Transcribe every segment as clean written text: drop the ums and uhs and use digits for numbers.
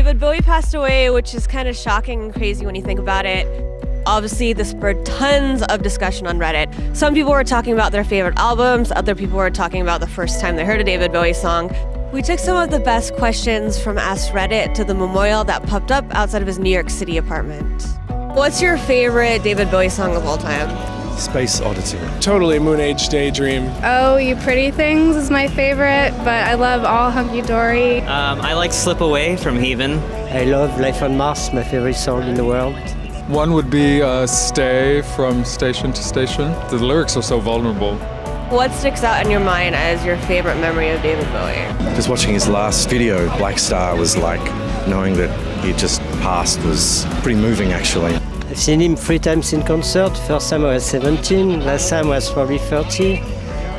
David Bowie passed away, which is kind of shocking and crazy when you think about it. Obviously, this spurred tons of discussion on Reddit. Some people were talking about their favorite albums, other people were talking about the first time they heard a David Bowie song. We took some of the best questions from AskReddit to the memorial that popped up outside of his New York City apartment. What's your favorite David Bowie song of all time? Space Oddity. Totally Moon Age Daydream. Oh, You Pretty Things is my favorite, but I love All Hunky Dory. I like Slip Away from Heaven. I love Life on Mars, my favorite song in the world. One would be Stay from Station to Station. The lyrics are so vulnerable. What sticks out in your mind as your favorite memory of David Bowie? Just watching his last video, Black Star, was like knowing that he just passed was pretty moving actually. I've seen him 3 times in concert. First time I was 17, last time I was probably 30.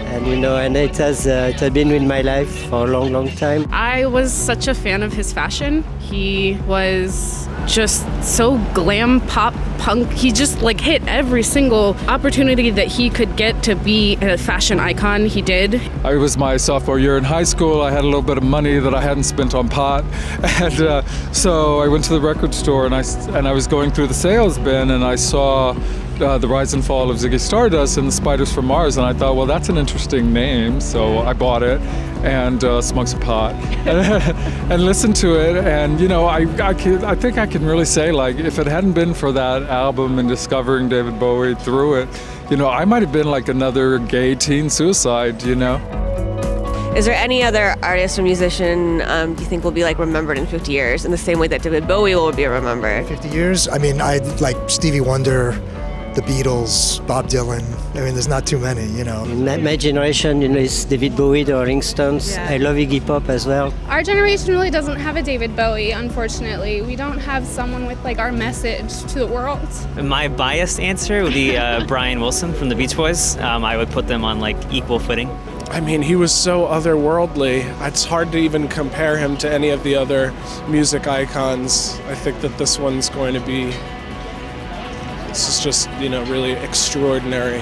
And it has been in my life for a long, long time. I was such a fan of his fashion. He was just so glam pop punk. He just hit every single opportunity that he could get to be a fashion icon. He did. I was my sophomore year in high school. I had a little bit of money that I hadn't spent on pot, and so I went to the record store and I was going through the sales bin and I saw The Rise and Fall of Ziggy Stardust and the Spiders from Mars, and I thought, well, that's an interesting name, so I bought it and smoked some pot and listened to it, and I think I can really say, if it hadn't been for that album and discovering David Bowie through it, I might have been like another gay teen suicide, Is there any other artist or musician do you think will be remembered in 50 years in the same way that David Bowie will be remembered? 50 years? I mean, I like Stevie Wonder, the Beatles, Bob Dylan. I mean, there's not too many, In my generation, it's David Bowie, the Rolling Stones. Yeah. I love Iggy Pop as well. Our generation really doesn't have a David Bowie, unfortunately. We don't have someone with our message to the world. My biased answer would be Brian Wilson from the Beach Boys. I would put them on equal footing. I mean, he was so otherworldly. It's hard to even compare him to any of the other music icons. I think that this one's going to be, this is just, really extraordinary.